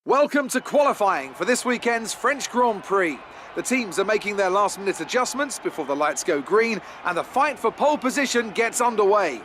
Welcome to qualifying for this weekend's French Grand Prix. The teams are making their last-minute adjustments before the lights go green and the fight for pole position gets underway.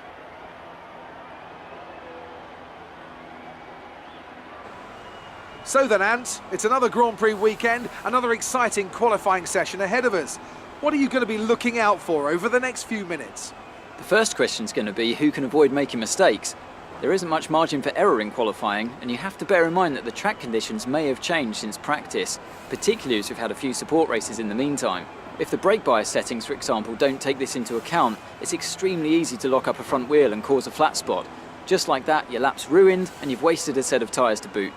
So then, Ant, it's another Grand Prix weekend, another exciting qualifying session ahead of us. What are you going to be looking out for over the next few minutes? The first question is going to be who can avoid making mistakes. There isn't much margin for error in qualifying, and you have to bear in mind that the track conditions may have changed since practice, particularly as we've had a few support races in the meantime. If the brake bias settings, for example, don't take this into account, it's extremely easy to lock up a front wheel and cause a flat spot. Just like that, your lap's ruined and you've wasted a set of tyres to boot.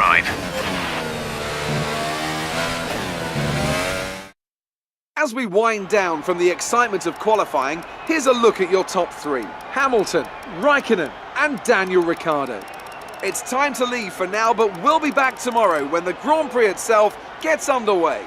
drive. As we wind down from the excitement of qualifying, here's a look at your top three: Hamilton, Raikkonen and Daniel Ricciardo. It's time to leave for now, but we'll be back tomorrow when the Grand Prix itself gets underway.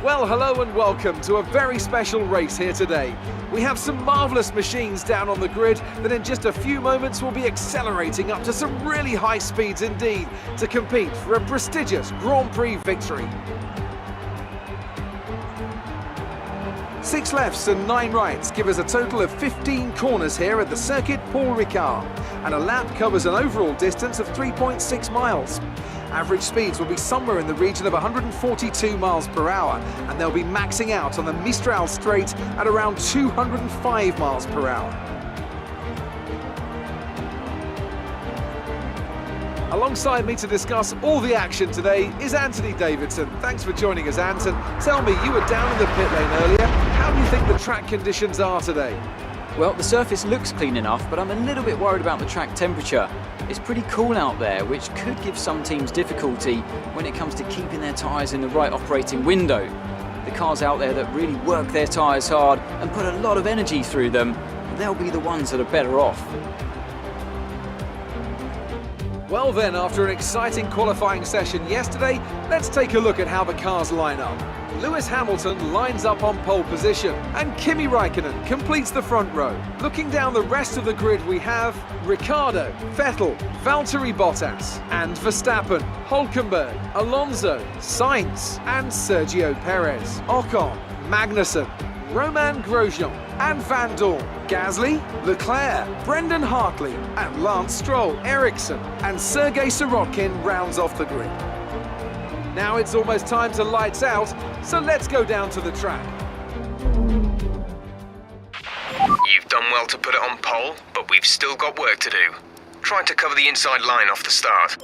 Well, hello and welcome to a very special race here today. We have some marvellous machines down on the grid that in just a few moments will be accelerating up to some really high speeds indeed to compete for a prestigious Grand Prix victory. 6 lefts and 9 rights give us a total of 15 corners here at the circuit Paul Ricard, and a lap covers an overall distance of 3.6 miles. Average speeds will be somewhere in the region of 142 miles per hour, and they'll be maxing out on the Mistral Straight at around 205 miles per hour. Alongside me to discuss all the action today is Anthony Davidson. Thanks for joining us, Anton. Tell me, you were down in the pit lane earlier. How do you think the track conditions are today? Well, the surface looks clean enough, but I'm a little bit worried about the track temperature. It's pretty cool out there, which could give some teams difficulty when it comes to keeping their tyres in the right operating window. The cars out there that really work their tyres hard and put a lot of energy through them, they'll be the ones that are better off. Well then, after an exciting qualifying session yesterday, let's take a look at how the cars line up. Lewis Hamilton lines up on pole position, and Kimi Raikkonen completes the front row. Looking down the rest of the grid, we have Ricciardo, Vettel, Valtteri Bottas, and Verstappen, Hülkenberg, Alonso, Sainz, and Sergio Perez, Ocon, Magnussen, Romain Grosjean, and Van Dorn, Gasly, Leclerc, Brendan Hartley, and Lance Stroll, Ericsson, and Sergei Sirotkin rounds off the grid. Now it's almost time to lights out, so let's go down to the track. You've done well to put it on pole, but we've still got work to do. Trying to cover the inside line off the start.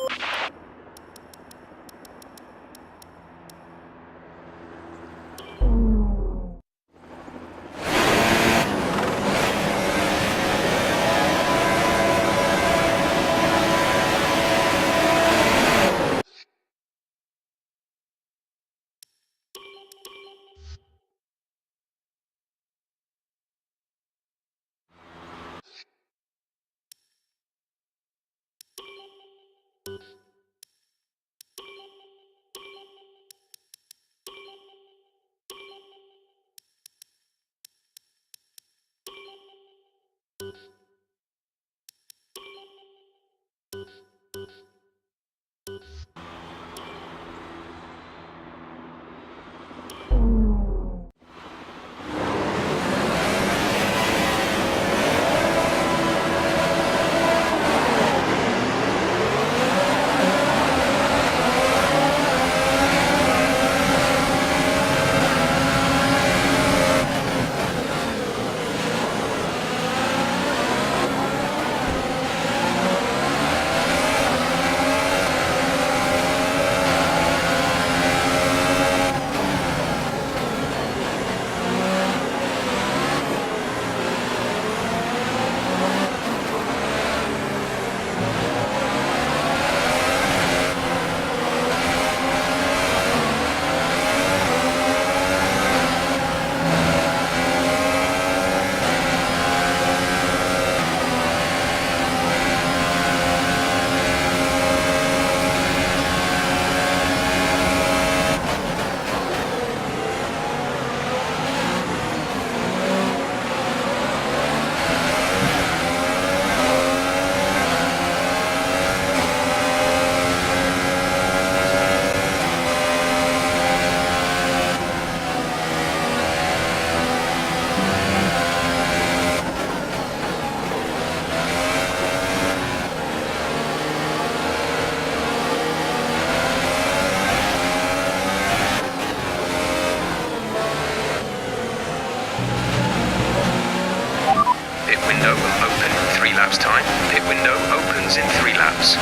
seconds in 3 laps.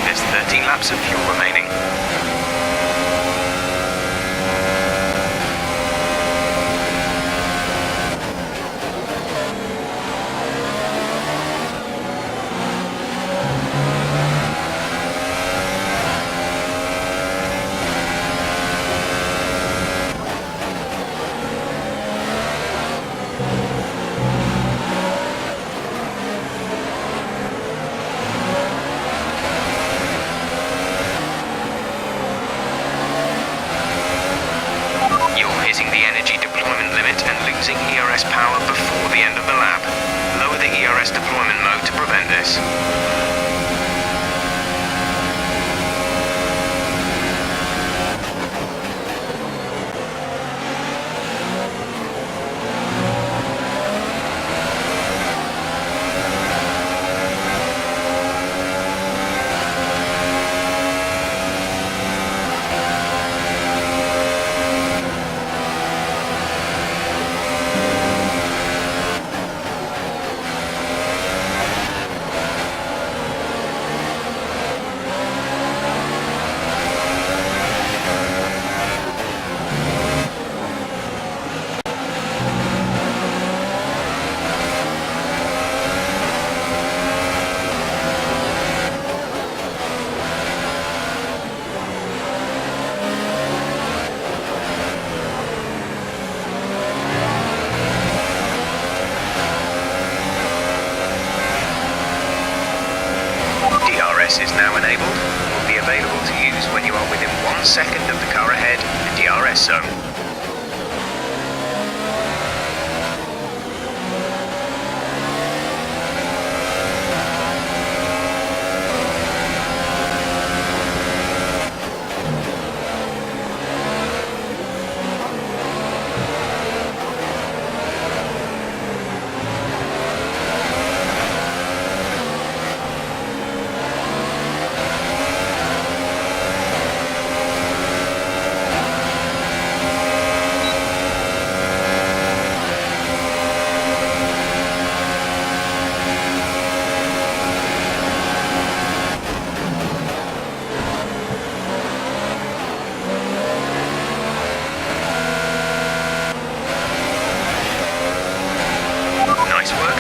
There's 13 laps of fuel remaining. Hitting the energy deployment limit and losing ERS power before the end of the lap. Lower the ERS deployment mode to prevent this. DRS is now enabled and will be available to use when you are within 1 second of the car ahead, the DRS zone.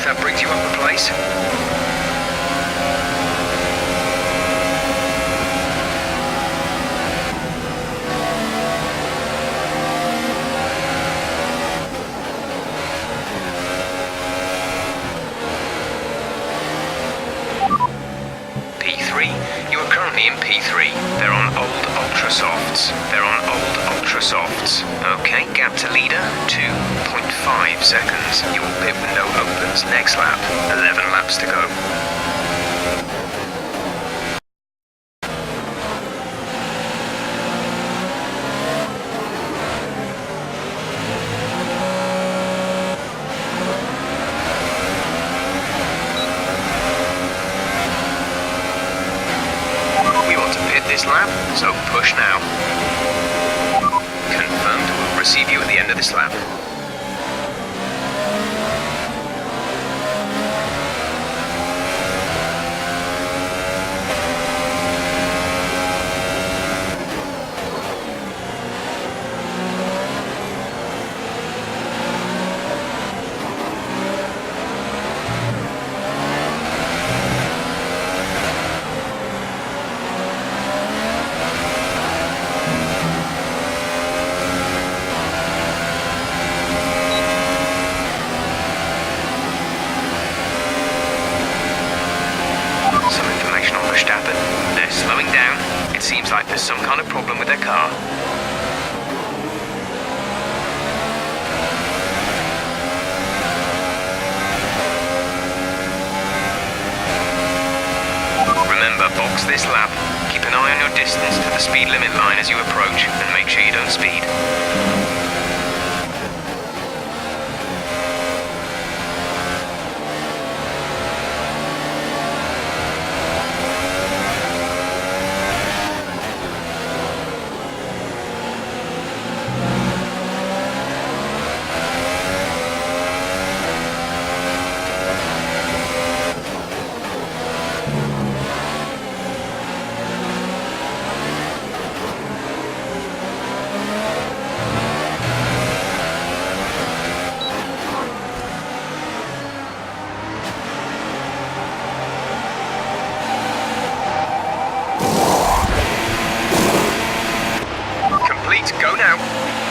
That brings you up a place. P3, you are currently in P3. They're on old Ultra Softs. Okay, gap to leader, 2.5 seconds. Your pit window opens next lap. 11 laps to go. We want to pit this lap, so push now. Confirmed, we'll receive you at the end of this lap. Seems like there's some kind of problem with their car. Remember, box this lap. Keep an eye on your distance to the speed limit line as you approach, and make sure you don't speed. Go now.